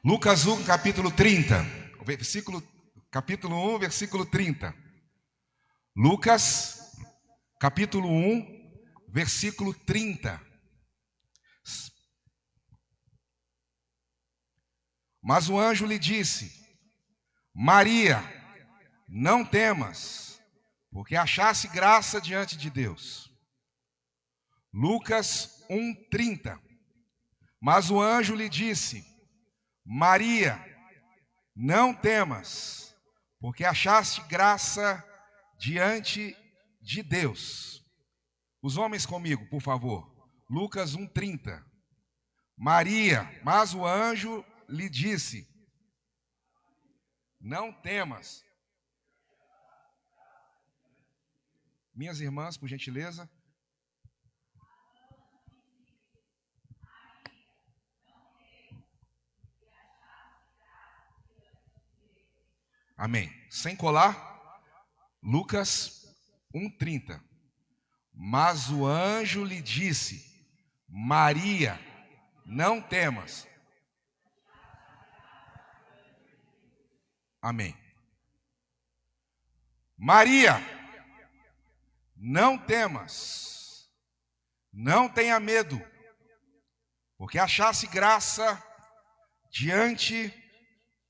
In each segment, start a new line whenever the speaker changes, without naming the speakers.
Lucas 1, capítulo 30, capítulo 1, versículo 30. Lucas, capítulo 1, versículo 30. Mas o anjo lhe disse: Maria, não temas, porque achaste graça diante de Deus. Lucas 1, 30. Mas o anjo lhe disse: Maria, não temas, porque achaste graça diante de Deus. Os homens comigo, por favor. Lucas 1, 30. Maria, mas o anjo lhe disse: não temas. Minhas irmãs, por gentileza. Amém. Sem colar. Lucas 1:30. Mas o anjo lhe disse: Maria, não temas. Amém. Maria, não temas. Não tenha medo, porque achaste graça diante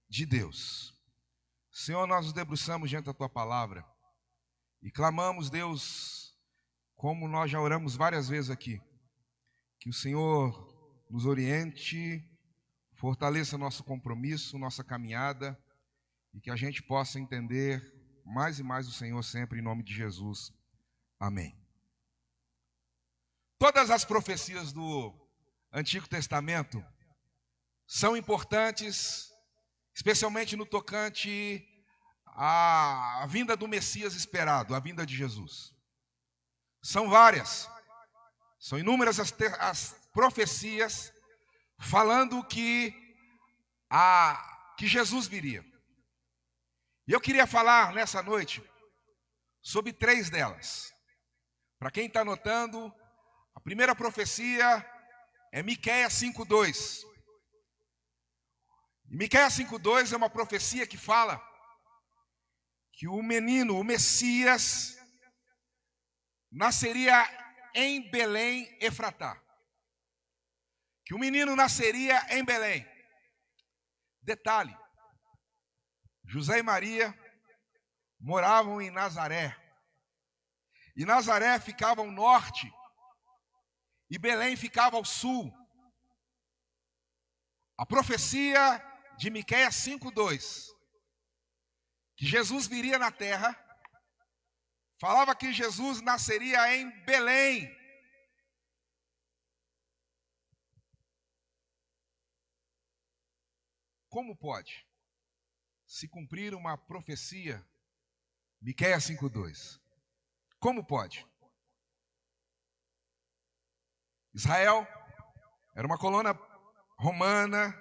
de Deus. Senhor, nós nos debruçamos diante da Tua palavra e clamamos, Deus, como nós já oramos várias vezes aqui, que o Senhor nos oriente, fortaleça nosso compromisso, nossa caminhada, e que a gente possa entender mais e mais o Senhor sempre, em nome de Jesus. Amém. Todas as profecias do Antigo Testamento são importantes, especialmente no tocante à vinda do Messias esperado, a vinda de Jesus. São várias, são inúmeras as profecias falando que Jesus viria. E eu queria falar nessa noite sobre 3 delas. Para quem está anotando, a primeira profecia é Miqueias 5:2. E Miqueias 5:2 é uma profecia que fala que o menino, o Messias, nasceria em Belém, Efratá. Que o menino nasceria em Belém. Detalhe: José e Maria moravam em Nazaré. E Nazaré ficava ao norte e Belém ficava ao sul. A profecia de Miqueias 5:2, que Jesus viria na terra, falava que Jesus nasceria em Belém. Como pode se cumprir uma profecia, Miqueias 5:2? Como pode? Israel era uma colônia romana,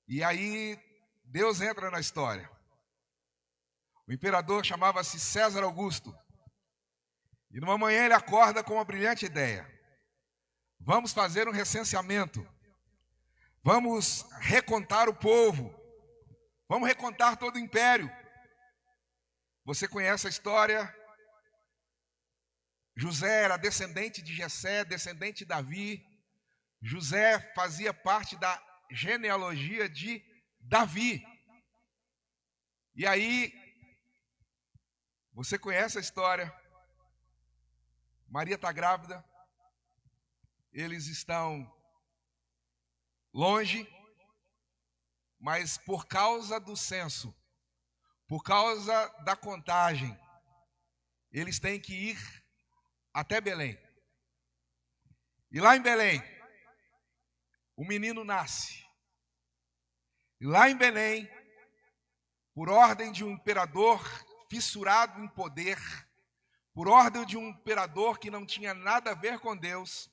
e aí Deus entra na história. O imperador chamava-se César Augusto, e numa manhã ele acorda com uma brilhante ideia: vamos fazer um recenseamento, vamos recontar o povo, vamos recontar todo o império. Você conhece a história? José era descendente de Jessé, descendente de Davi. José fazia parte da genealogia de Davi. E aí, você conhece a história? Maria está grávida, eles estão longe, mas por causa do censo, por causa da contagem, eles têm que ir até Belém. E lá em Belém, o menino nasce. E lá em Belém, por ordem de um imperador fissurado em poder, por ordem de um imperador que não tinha nada a ver com Deus,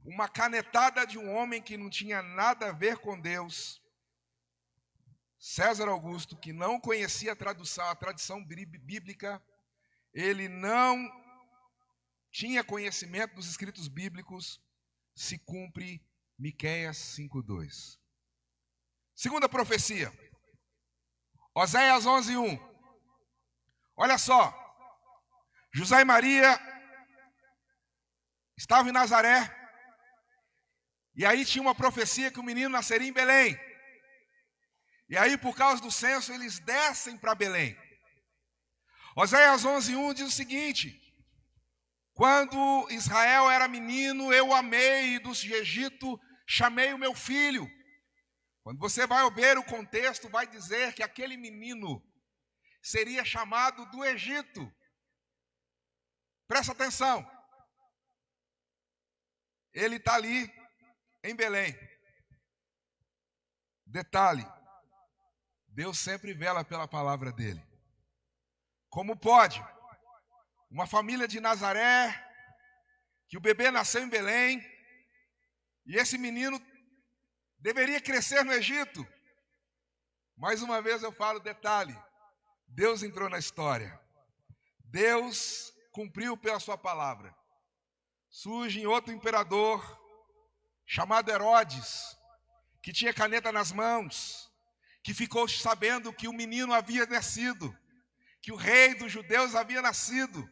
uma canetada de um homem que não tinha nada a ver com Deus, César Augusto, que não conhecia a tradição bíblica, ele não tinha conhecimento dos escritos bíblicos, se cumpre Miqueias 5:2. Segunda profecia, Oséias 11:1. Olha só, José e Maria estavam em Nazaré, e aí tinha uma profecia que o menino nasceria em Belém. E aí, por causa do censo, eles descem para Belém. Oséias 11:1 diz o seguinte: quando Israel era menino, eu o amei, e do Egito chamei o meu filho. Quando você vai ver o contexto, vai dizer que aquele menino seria chamado do Egito. Presta atenção. Ele está ali em Belém. Detalhe, Deus sempre vela pela palavra dele. Como pode uma família de Nazaré, que o bebê nasceu em Belém, e esse menino deveria crescer no Egito? Mais uma vez eu falo, detalhe, Deus entrou na história. Deus cumpriu pela sua palavra. Surge outro imperador, chamado Herodes, que tinha caneta nas mãos, que ficou sabendo que o menino havia nascido, que o rei dos judeus havia nascido,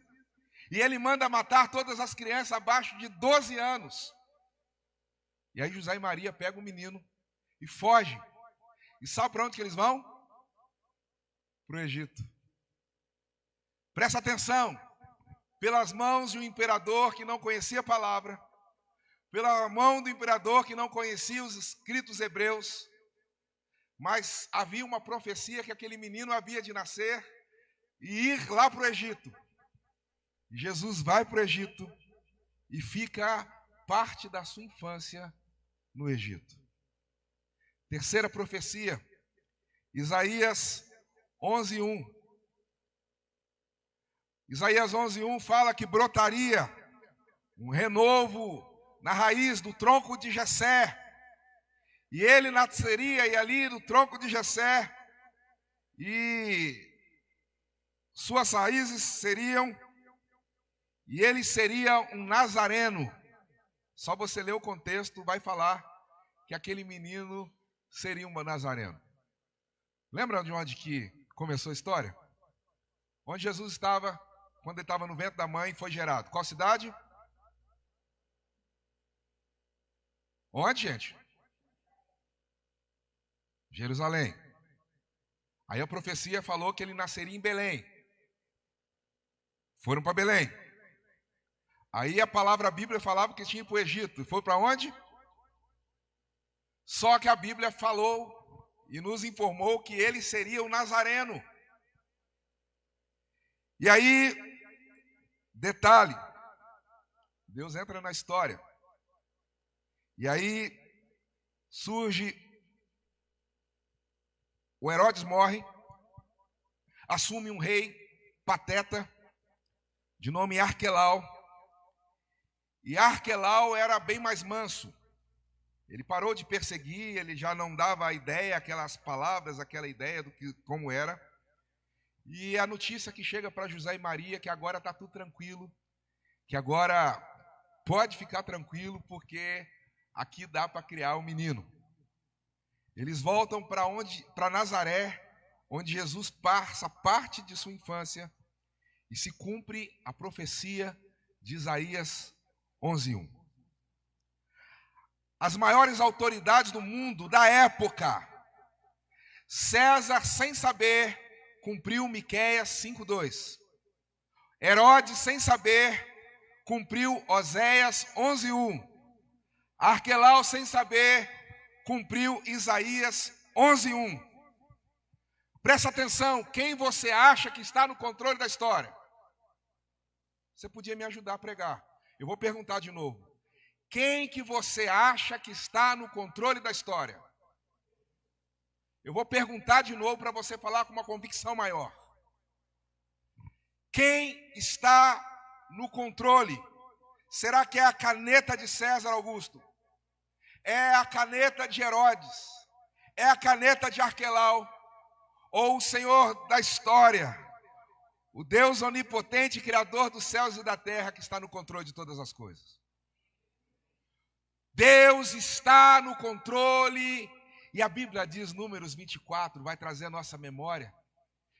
e ele manda matar todas as crianças abaixo de 12 anos. E aí José e Maria pegam o menino e fogem. E sabe para onde que eles vão? Para o Egito. Presta atenção. Pelas mãos de um imperador que não conhecia a palavra, pela mão do imperador que não conhecia os escritos hebreus, mas havia uma profecia que aquele menino havia de nascer e ir lá para o Egito. E Jesus vai para o Egito e fica parte da sua infância no Egito. Terceira profecia, Isaías 11:1. Isaías 11:1 fala que brotaria um renovo na raiz do tronco de Jessé, e ele nasceria e ali do tronco de Jessé, e suas raízes seriam, e ele seria um nazareno. Só você ler o contexto, vai falar que aquele menino seria um nazareno. Lembra de onde que começou a história? Onde Jesus estava, quando ele estava no ventre da mãe, foi gerado. Qual cidade? Onde, gente? Jerusalém. Aí a profecia falou que ele nasceria em Belém. Foram para Belém. Aí a palavra, a Bíblia falava que tinha ido para o Egito. E foi para onde? Só que a Bíblia falou e nos informou que ele seria o nazareno. E aí, detalhe, Deus entra na história. E aí surge, o Herodes morre, assume um rei pateta, de nome Arquelau. E Arquelau era bem mais manso. Ele parou de perseguir, ele já não dava a ideia, aquelas palavras, aquela ideia do que como era. E a notícia que chega para José e Maria, que agora está tudo tranquilo, que agora pode ficar tranquilo, porque aqui dá para criar um menino. Eles voltam para Nazaré, onde Jesus passa parte de sua infância, e se cumpre a profecia de Isaías 11:1. As maiores autoridades do mundo da época, César, sem saber, cumpriu Miqueias 5:2. Herodes, sem saber, cumpriu Oséias 11:1. Arquelau, sem saber, cumpriu Isaías 11:1. Presta atenção, quem você acha que está no controle da história? Você podia me ajudar a pregar. Eu vou perguntar de novo. Quem que você acha que está no controle da história? Eu vou perguntar de novo para você falar com uma convicção maior. Quem está no controle? Será que é a caneta de César Augusto? É a caneta de Herodes? É a caneta de Arquelau? Ou o Senhor da história, o Deus onipotente, criador dos céus e da terra, que está no controle de todas as coisas? Deus está no controle E a Bíblia diz, Números 24, vai trazer a nossa memória,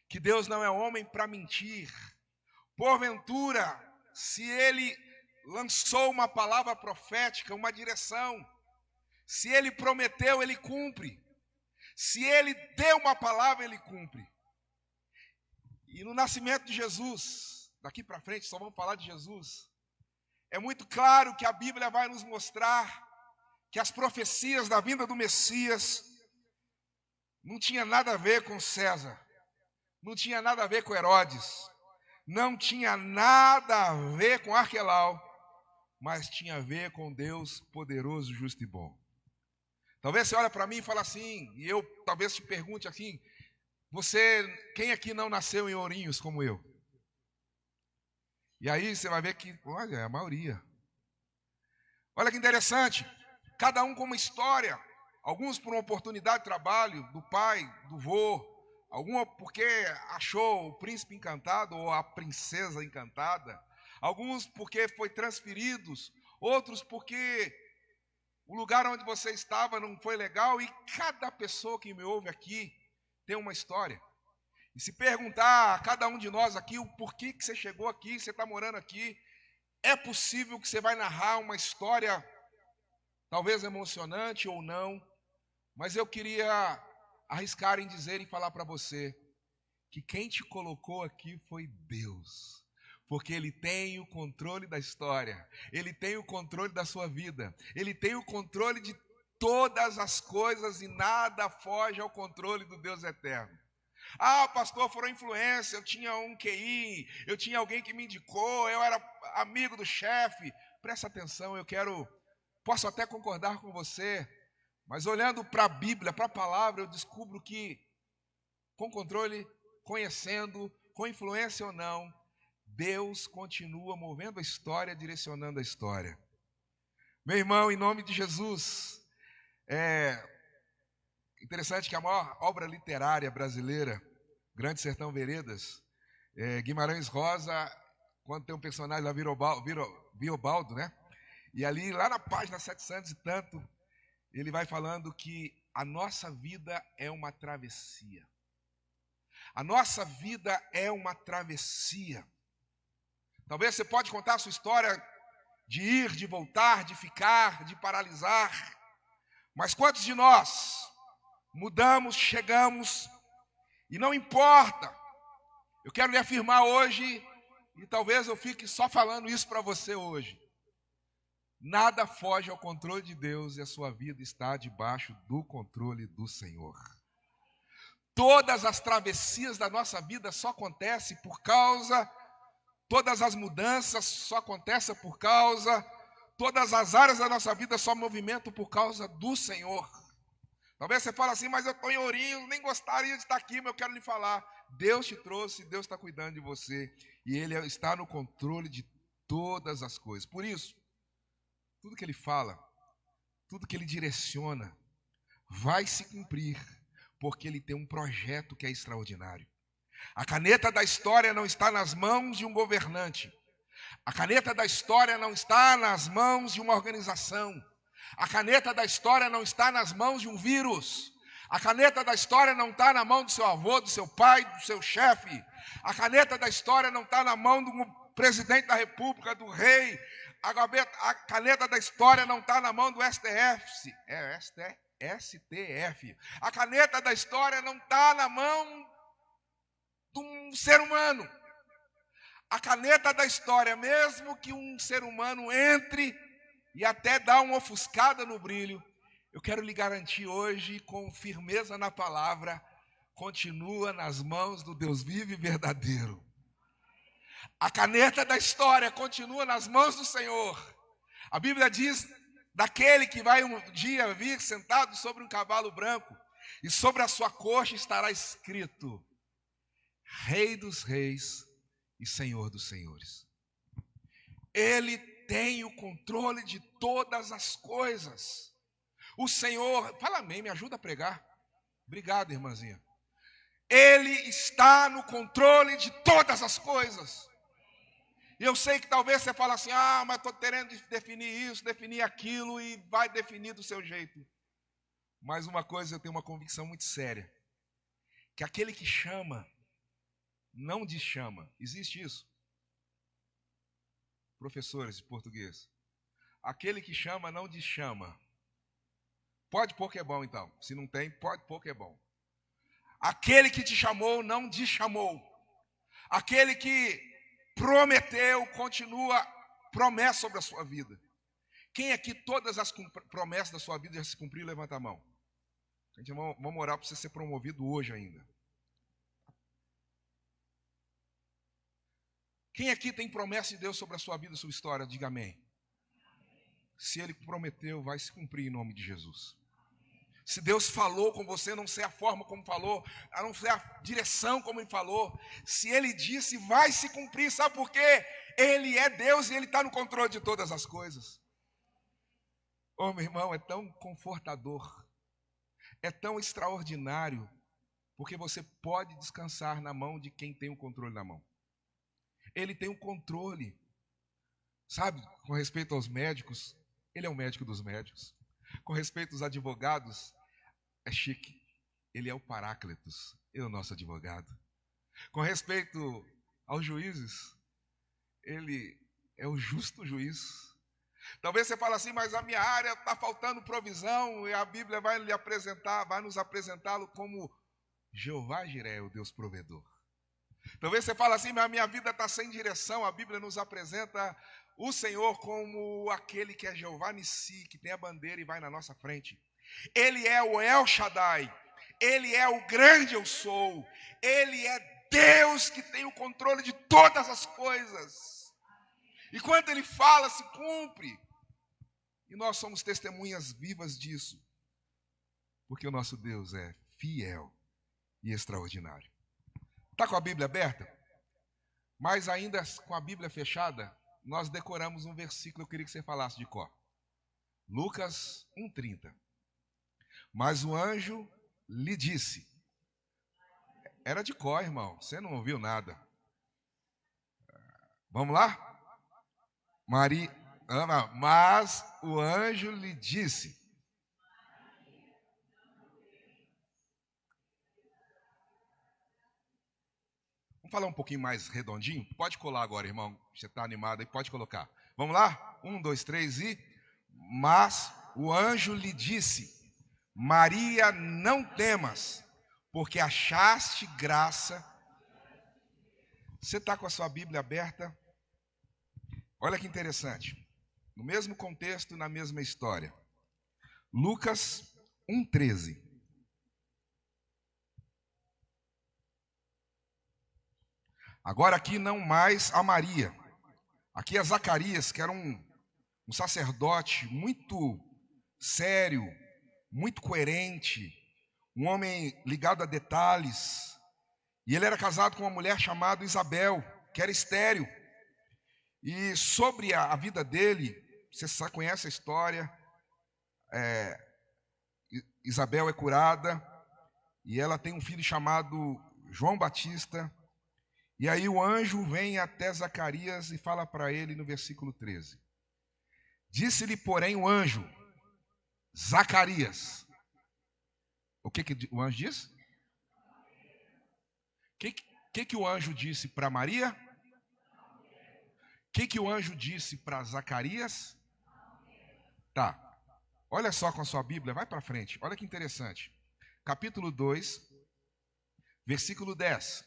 que Deus não é homem para mentir. Porventura, se Ele lançou uma palavra profética, uma direção, se Ele prometeu, Ele cumpre. Se Ele deu uma palavra, Ele cumpre. E no nascimento de Jesus, daqui para frente só vamos falar de Jesus, é muito claro que a Bíblia vai nos mostrar que as profecias da vinda do Messias não tinha nada a ver com César, não tinha nada a ver com Herodes, não tinha nada a ver com Arquelau, mas tinha a ver com Deus poderoso, justo e bom. Talvez você olhe para mim e fale assim, e eu talvez te pergunte assim, quem aqui não nasceu em Ourinhos como eu? E aí você vai ver que, olha, é a maioria. Olha que interessante, cada um com uma história, alguns por uma oportunidade de trabalho, do pai, do vô, alguma porque achou o príncipe encantado ou a princesa encantada, alguns porque foi transferidos, outros porque o lugar onde você estava não foi legal, e cada pessoa que me ouve aqui tem uma história. E se perguntar a cada um de nós aqui o porquê que você chegou aqui, você está morando aqui, é possível que você vai narrar uma história, talvez emocionante ou não, mas eu queria arriscar em dizer e falar para você que quem te colocou aqui foi Deus. Porque Ele tem o controle da história, Ele tem o controle da sua vida, Ele tem o controle de todas as coisas e nada foge ao controle do Deus eterno. Ah, pastor, foram influência, eu tinha um QI, eu tinha alguém que me indicou, eu era amigo do chefe. Presta atenção, posso até concordar com você, mas olhando para a Bíblia, para a palavra, eu descubro que com controle, conhecendo, com influência ou não, Deus continua movendo a história, direcionando a história. Meu irmão, em nome de Jesus, é interessante que a maior obra literária brasileira, Grande Sertão Veredas, Guimarães Rosa, quando tem um personagem lá, Viobaldo, né? E ali, lá na página 700 e tanto, ele vai falando que a nossa vida é uma travessia. A nossa vida é uma travessia. Talvez você pode contar a sua história de ir, de voltar, de ficar, de paralisar. Mas quantos de nós mudamos, chegamos, e não importa. Eu quero lhe afirmar hoje, e talvez eu fique só falando isso para você hoje. Nada foge ao controle de Deus e a sua vida está debaixo do controle do Senhor. Todas as travessias da nossa vida só acontecem por causa, todas as mudanças só acontecem por causa, todas as áreas da nossa vida só movimentam por causa do Senhor. Talvez você fale assim, mas eu estou em Ourinhos, nem gostaria de estar aqui, mas eu quero lhe falar. Deus te trouxe, Deus está cuidando de você, e Ele está no controle de todas as coisas. Por isso, tudo que Ele fala, tudo que Ele direciona, vai se cumprir, porque Ele tem um projeto que é extraordinário. A caneta da história não está nas mãos de um governante. A caneta da história não está nas mãos de uma organização. A caneta da história não está nas mãos de um vírus. A caneta da história não está na mão do seu avô, do seu pai, do seu chefe. A caneta da história não está na mão do presidente da república, do rei. A caneta da história não está na mão do STF. STF. A caneta da história não está na mão de um ser humano. A caneta da história, mesmo que um ser humano entre e até dá uma ofuscada no brilho, eu quero lhe garantir hoje, com firmeza na palavra, continua nas mãos do Deus vivo e verdadeiro. A caneta da história continua nas mãos do Senhor. A Bíblia diz daquele que vai um dia vir sentado sobre um cavalo branco, e sobre a sua coxa estará escrito: Rei dos Reis e Senhor dos Senhores. Ele tem o controle de todas as coisas. O Senhor, fala amém, me ajuda a pregar. Obrigado, irmãzinha. Ele está no controle de todas as coisas. E eu sei que talvez você fale assim, mas estou querendo definir isso, definir aquilo, e vai definir do seu jeito. Mas uma coisa eu tenho uma convicção muito séria, que aquele que chama, não deschama. Existe isso? Professores de português. Aquele que chama, não deschama. Pode pôr que é bom, então. Se não tem, pode pôr que é bom. Aquele que te chamou, não deschamou. Aquele que prometeu, continua promessa sobre a sua vida. Quem aqui todas as promessas da sua vida já se cumpriram? Levanta a mão. A gente vamos orar para você ser promovido hoje ainda. Quem aqui tem promessa de Deus sobre a sua vida, sua história? Diga amém. Se Ele prometeu, vai se cumprir em nome de Jesus. Se Deus falou com você, não sei a forma como falou, a não sei a direção como Ele falou. Se Ele disse, vai se cumprir. Sabe por quê? Ele é Deus e Ele está no controle de todas as coisas. Oh, meu irmão, é tão confortador, é tão extraordinário, porque você pode descansar na mão de quem tem o controle na mão. Ele tem o controle. Sabe, com respeito aos médicos, Ele é o médico dos médicos. Com respeito aos advogados, é chique. Ele é o Paráclitos, Ele é o nosso advogado. Com respeito aos juízes, Ele é o justo juiz. Talvez você fale assim, mas a minha área está faltando provisão, e a Bíblia vai lhe apresentar, vai nos apresentá-lo como Jeová Jiré, o Deus provedor. Talvez você fale assim, mas a minha vida está sem direção, a Bíblia nos apresenta o Senhor como aquele que é Jeová Nissi, que tem a bandeira e vai na nossa frente. Ele é o El Shaddai, Ele é o grande eu sou, Ele é Deus que tem o controle de todas as coisas. E quando Ele fala, se cumpre. E nós somos testemunhas vivas disso. Porque o nosso Deus é fiel e extraordinário. Está com a Bíblia aberta? Mas ainda com a Bíblia fechada, nós decoramos um versículo, eu queria que você falasse de cor. Lucas 1:30. Mas o anjo lhe disse. Era de cor, irmão, você não ouviu nada. Vamos lá? Mas o anjo lhe disse. Vamos falar um pouquinho mais redondinho? Pode colar agora, irmão. Você está animado aí, pode colocar. Vamos lá? 1, 2, 3 e... Mas o anjo lhe disse, Maria, não temas, porque achaste graça. Você está com a sua Bíblia aberta? Olha que interessante. No mesmo contexto, na mesma história. Lucas 1:13. Agora aqui não mais a Maria. Aqui é Zacarias, que era um sacerdote muito sério, muito coerente, um homem ligado a detalhes. E ele era casado com uma mulher chamada Isabel, que era estéril. E sobre a vida dele, você conhece a história, Isabel é curada, e ela tem um filho chamado João Batista. E aí o anjo vem até Zacarias e fala para ele no versículo 13. Disse-lhe, porém, o anjo, Zacarias. O que o anjo disse? O que o anjo disse para Maria? O que o anjo disse para Zacarias? Tá. Olha só com a sua Bíblia, vai para frente. Olha que interessante. Capítulo 2, versículo 10.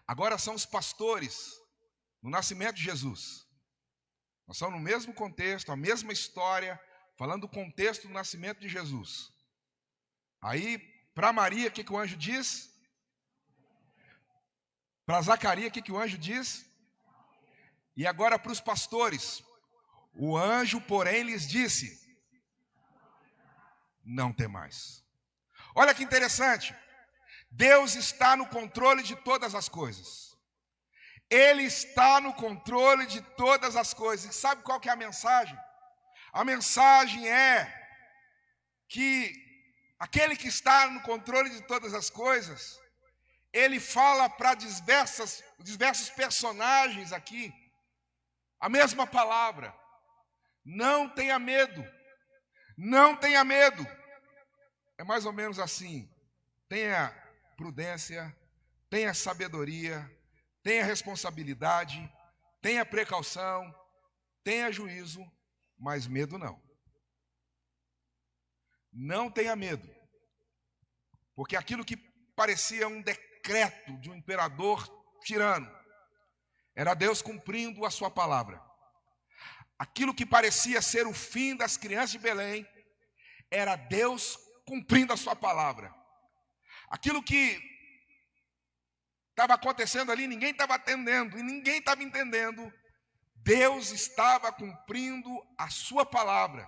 Agora são os pastores no nascimento de Jesus. Nós estamos no mesmo contexto, a mesma história, falando do contexto do nascimento de Jesus. Aí, para Maria, o que o anjo diz? Para Zacarias, o que o anjo diz? E agora para os pastores. O anjo, porém, lhes disse, não temais. Olha que interessante. Deus está no controle de todas as coisas. Ele está no controle de todas as coisas. E sabe qual que é a mensagem? A mensagem é que aquele que está no controle de todas as coisas, ele fala para diversos personagens aqui a mesma palavra. Não tenha medo. Não tenha medo. é mais ou menos assim: tenha prudência, tenha sabedoria, tenha responsabilidade, tenha precaução, tenha juízo, mas medo não. Não tenha medo, porque aquilo que parecia um decreto de um imperador tirano era Deus cumprindo a sua palavra. Aquilo que parecia ser o fim das crianças de Belém era Deus cumprindo a sua palavra. Aquilo que estava acontecendo ali, ninguém estava atendendo e ninguém estava entendendo. Deus estava cumprindo a sua palavra.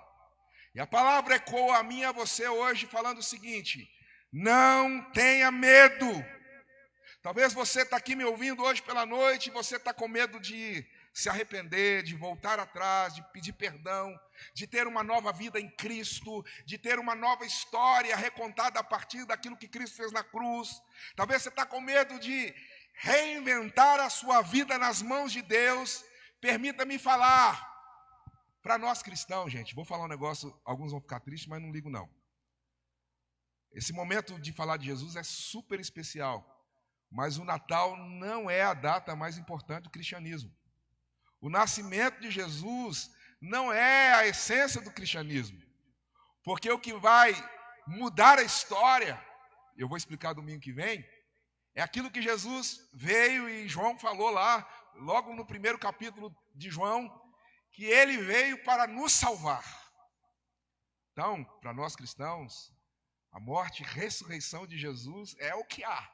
E a palavra ecoa a mim e a você hoje falando o seguinte: não tenha medo. Talvez você está aqui me ouvindo hoje pela noite e você está com medo de se arrepender, de voltar atrás, de pedir perdão, de ter uma nova vida em Cristo, de ter uma nova história recontada a partir daquilo que Cristo fez na cruz. Talvez você está com medo de reinventar a sua vida nas mãos de Deus. Permita-me falar, para nós cristãos, gente, vou falar um negócio, alguns vão ficar tristes, mas não ligo não. Esse momento de falar de Jesus é super especial, mas o Natal não é a data mais importante do cristianismo. O nascimento de Jesus não é a essência do cristianismo, porque o que vai mudar a história, eu vou explicar domingo que vem, é aquilo que Jesus veio e João falou lá, logo no primeiro capítulo de João, que ele veio para nos salvar. Então, para nós cristãos, a morte e ressurreição de Jesus é o que há,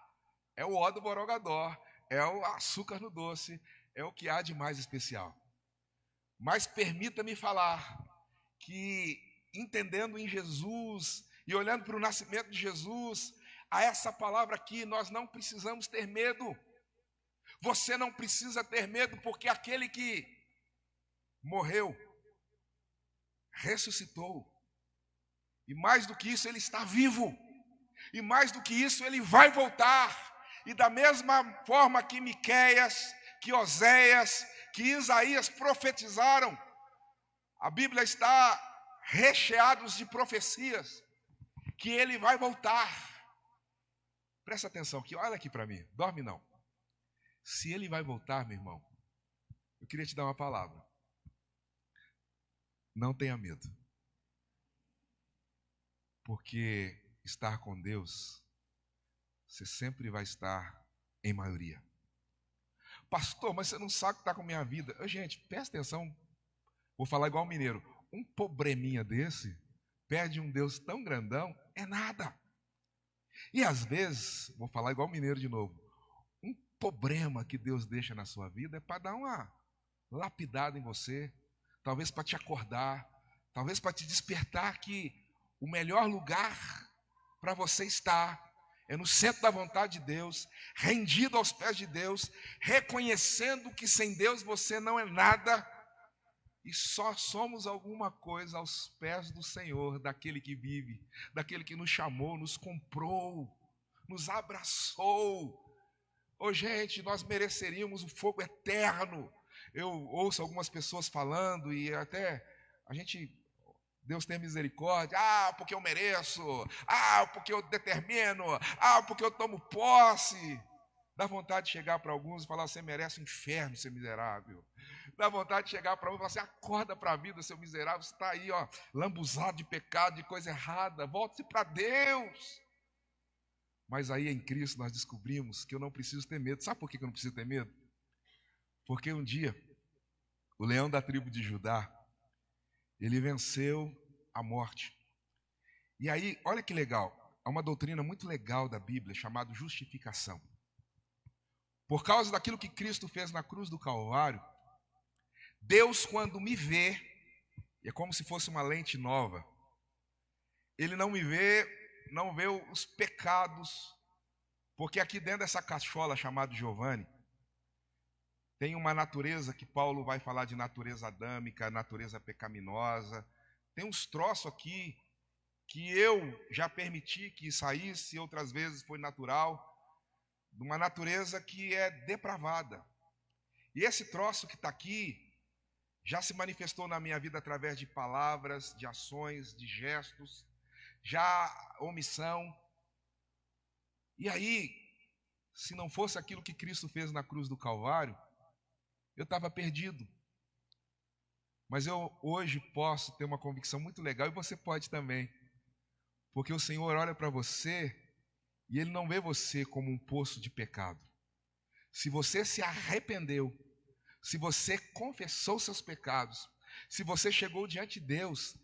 é o ó do borogodó, é o açúcar no doce, é o que há de mais especial. Mas permita-me falar que, entendendo em Jesus e olhando para o nascimento de Jesus, a essa palavra aqui, nós não precisamos ter medo. Você não precisa ter medo, porque aquele que morreu, ressuscitou, e mais do que isso, ele está vivo, e mais do que isso, ele vai voltar. E da mesma forma que Miqueias, que Oséias, que Isaías profetizaram, a Bíblia está recheada de profecias, que ele vai voltar. Presta atenção aqui, olha aqui para mim, dorme não. Se ele vai voltar, meu irmão, eu queria te dar uma palavra. Não tenha medo, porque estar com Deus, você sempre vai estar em maioria. Pastor, mas você não sabe o que está com a minha vida. Gente, presta atenção, vou falar igual mineiro. Um probleminha desse, perde um Deus tão grandão, é nada. E às vezes, vou falar igual mineiro de novo, um problema que Deus deixa na sua vida é para dar uma lapidada em você, talvez para te acordar, talvez para te despertar que o melhor lugar para você estar é no centro da vontade de Deus, rendido aos pés de Deus, reconhecendo que sem Deus você não é nada e só somos alguma coisa aos pés do Senhor, daquele que vive, daquele que nos chamou, nos comprou, nos abraçou. Gente, nós mereceríamos o fogo eterno. Eu ouço algumas pessoas falando e até Deus tem misericórdia, porque eu mereço, porque eu determino, porque eu tomo posse. Dá vontade de chegar para alguns e falar: você merece o inferno, seu miserável. Dá vontade de chegar para alguns e falar: você acorda para a vida, seu miserável, você está aí, lambuzado de pecado, de coisa errada, volte-se para Deus. Mas aí em Cristo nós descobrimos que eu não preciso ter medo. Sabe por que eu não preciso ter medo? Porque um dia, o leão da tribo de Judá, ele venceu a morte. E aí, olha que legal, há uma doutrina muito legal da Bíblia chamada justificação. Por causa daquilo que Cristo fez na cruz do Calvário, Deus, quando me vê, é como se fosse uma lente nova, ele não me vê, não vê os pecados, porque aqui dentro dessa cachola chamada Giovanni, tem uma natureza que Paulo vai falar de natureza adâmica, natureza pecaminosa. Tem uns troços aqui que eu já permiti que saísse, outras vezes foi natural, de uma natureza que é depravada. E esse troço que está aqui já se manifestou na minha vida através de palavras, de ações, de gestos, já omissão. E aí, se não fosse aquilo que Cristo fez na cruz do Calvário, eu estava perdido. Mas eu hoje posso ter uma convicção muito legal, e você pode também. Porque o Senhor olha para você e Ele não vê você como um poço de pecado. Se você se arrependeu, se você confessou seus pecados, se você chegou diante de Deus,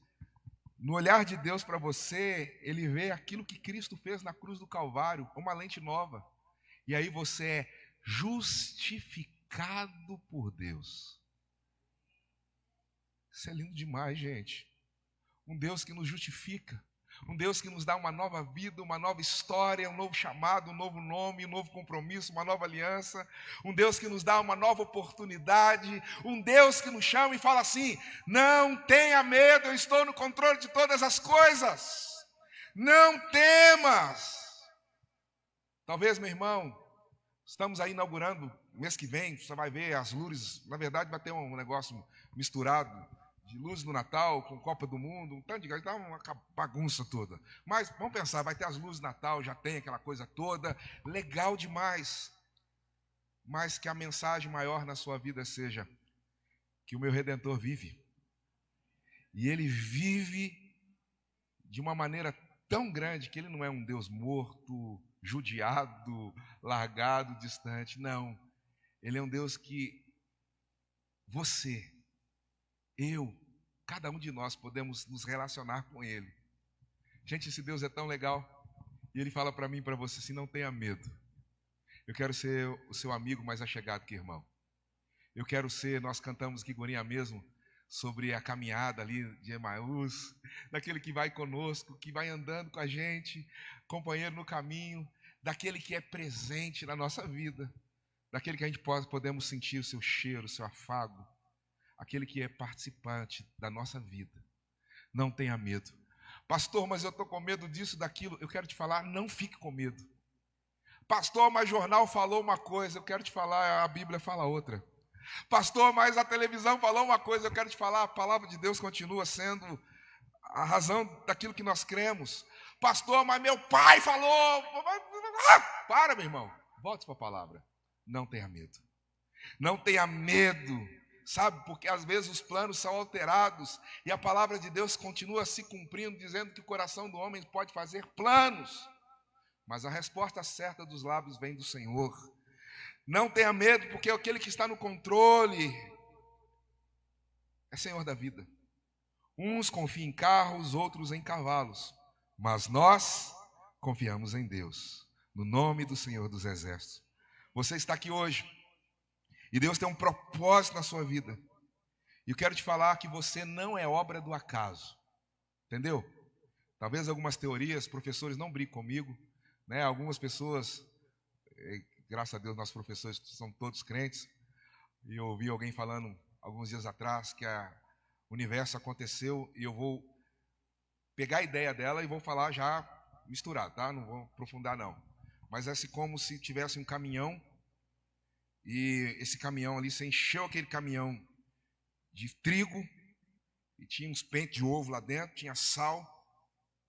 no olhar de Deus para você, Ele vê aquilo que Cristo fez na cruz do Calvário, uma lente nova. E aí você é justificado por Deus. Isso é lindo demais, gente. Um Deus que nos justifica. Um Deus que nos dá uma nova vida, uma nova história, um novo chamado, um novo nome, um novo compromisso, uma nova aliança. Um Deus que nos dá uma nova oportunidade. Um Deus que nos chama e fala assim: não tenha medo, eu estou no controle de todas as coisas. Não temas. Talvez, meu irmão, estamos aí inaugurando, mês que vem, você vai ver as luzes. Na verdade, vai ter um negócio misturado de luzes do Natal, com Copa do Mundo, um tanto de coisa, dá uma bagunça toda. Mas vamos pensar, vai ter as luzes do Natal, já tem aquela coisa toda, legal demais. Mas que a mensagem maior na sua vida seja que o meu Redentor vive. E Ele vive de uma maneira tão grande que Ele não é um Deus morto, judiado, largado, distante. Não. Ele é um Deus que você, eu, cada um de nós podemos nos relacionar com Ele. Gente, esse Deus é tão legal. E Ele fala para mim e para você assim: não tenha medo. Eu quero ser o seu amigo mais achegado que irmão. Eu quero ser, nós cantamos aqui, Gorinha mesmo, sobre a caminhada ali de Emaús, daquele que vai conosco, que vai andando com a gente, companheiro no caminho, daquele que é presente na nossa vida, daquele que a gente podemos sentir o seu cheiro, o seu afago, aquele que é participante da nossa vida. Não tenha medo. Pastor, mas eu estou com medo disso, daquilo. Eu quero te falar, não fique com medo. Pastor, mas jornal falou uma coisa. Eu quero te falar, a Bíblia fala outra. Pastor, mas a televisão falou uma coisa. Eu quero te falar, a palavra de Deus continua sendo a razão daquilo que nós cremos. Pastor, mas meu pai falou. Para, meu irmão. Volte para a palavra. Não tenha medo. Não tenha medo. Sabe, porque às vezes os planos são alterados e a palavra de Deus continua se cumprindo, dizendo que o coração do homem pode fazer planos, mas a resposta certa dos lábios vem do Senhor. Não tenha medo, porque aquele que está no controle é Senhor da vida. Uns confiam em carros, outros em cavalos, mas nós confiamos em Deus, no nome do Senhor dos Exércitos. Você está aqui hoje e Deus tem um propósito na sua vida. E eu quero te falar que você não é obra do acaso. Entendeu? Talvez algumas teorias, professores não briguem comigo, né? Algumas pessoas, graças a Deus, nossos professores são todos crentes. E eu ouvi alguém falando alguns dias atrás que o universo aconteceu, e eu vou pegar a ideia dela e vou falar já misturado, tá? Não vou aprofundar não. Mas é assim como se tivesse um caminhão, e esse caminhão ali, você encheu aquele caminhão de trigo, e tinha uns pentes de ovo lá dentro, tinha sal,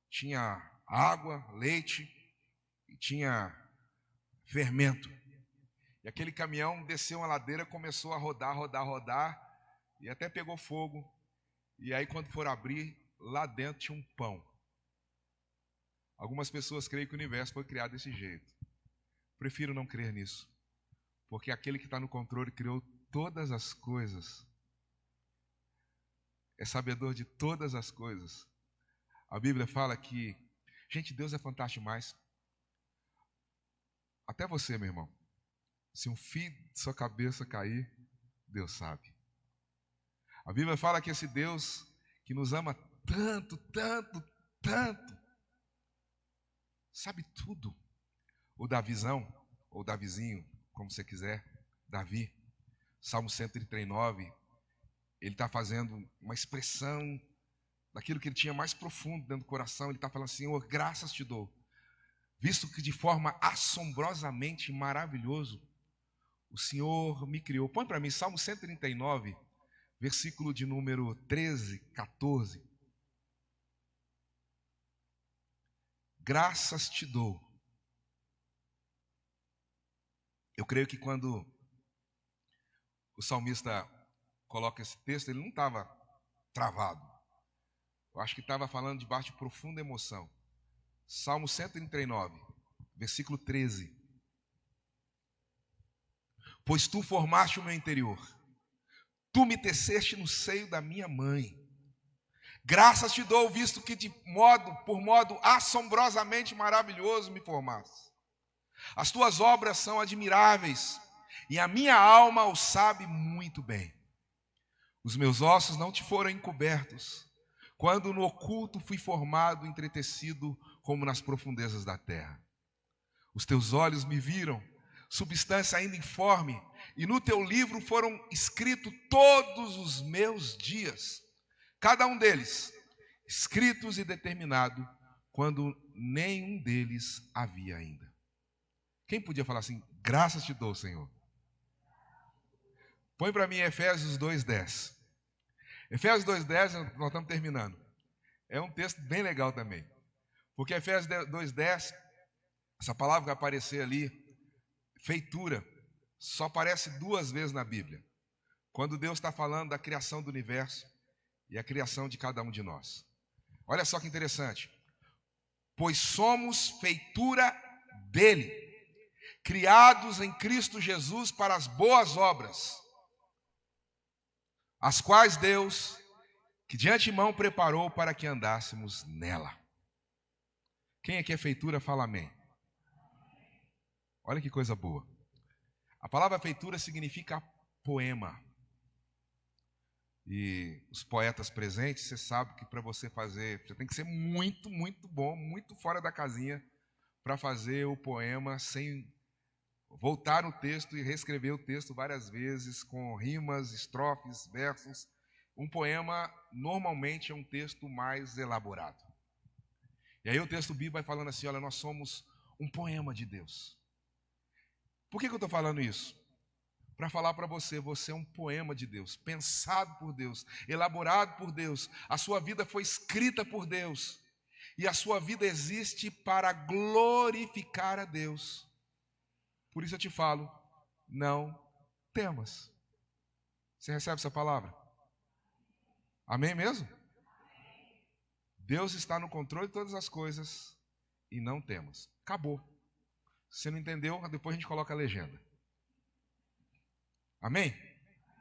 tinha água, leite, e tinha fermento. E aquele caminhão desceu uma ladeira, começou a rodar, e até pegou fogo. E aí quando for abrir, lá dentro tinha um pão. Algumas pessoas creem que o universo foi criado desse jeito. Prefiro não crer nisso, porque aquele que está no controle criou todas as coisas, é sabedor de todas as coisas. A Bíblia fala que, gente, Deus é fantástico demais. Até você, meu irmão, se um fio de sua cabeça cair, Deus sabe. A Bíblia fala que esse Deus que nos ama tanto, sabe tudo. O Davizão, ou Davizinho, como você quiser, Davi, Salmo 139, ele está fazendo uma expressão daquilo que ele tinha mais profundo dentro do coração. Ele está falando assim: Senhor, graças te dou, visto que de forma assombrosamente maravilhoso o Senhor me criou. Põe para mim Salmo 139, versículo de número 13, 14. graças te dou. Eu creio que quando o salmista coloca esse texto, ele não estava travado. Eu acho que estava falando debaixo de profunda emoção. Salmo 139, versículo 13. Pois tu formaste o meu interior, tu me teceste no seio da minha mãe. Graças te dou, visto que por modo assombrosamente maravilhoso me formaste. As tuas obras são admiráveis, e a minha alma o sabe muito bem. Os meus ossos não te foram encobertos, quando no oculto fui formado, entretecido como nas profundezas da terra. Os teus olhos me viram, substância ainda informe, e no teu livro foram escritos todos os meus dias, cada um deles escritos e determinado, quando nenhum deles havia ainda. Quem podia falar assim, graças te dou, Senhor? Põe para mim Efésios 2:10. Efésios 2:10, nós estamos terminando. É um texto bem legal também. Porque Efésios 2:10, essa palavra que vai aparecer ali, feitura, só aparece 2 vezes na Bíblia. Quando Deus está falando da criação do universo e a criação de cada um de nós. Olha só que interessante. Pois somos feitura dele, criados em Cristo Jesus para as boas obras, as quais Deus, que de antemão preparou para que andássemos nela. Quem aqui é feitura, fala amém. Olha que coisa boa. A palavra feitura significa poema. E os poetas presentes, você sabe que para você fazer, você tem que ser muito, muito bom, muito fora da casinha, para fazer o poema sem voltar no texto e reescrever o texto várias vezes, com rimas, estrofes, versos. Um poema, normalmente, é um texto mais elaborado. E aí o texto bíblico vai falando assim, olha, nós somos um poema de Deus. Por que eu estou falando isso? Para falar para você, você é um poema de Deus, pensado por Deus, elaborado por Deus. A sua vida foi escrita por Deus. E a sua vida existe para glorificar a Deus. Por isso eu te falo, não temas. Você recebe essa palavra? Amém mesmo? Deus está no controle de todas as coisas e não temas. Acabou. Se você não entendeu, depois a gente coloca a legenda. Amém?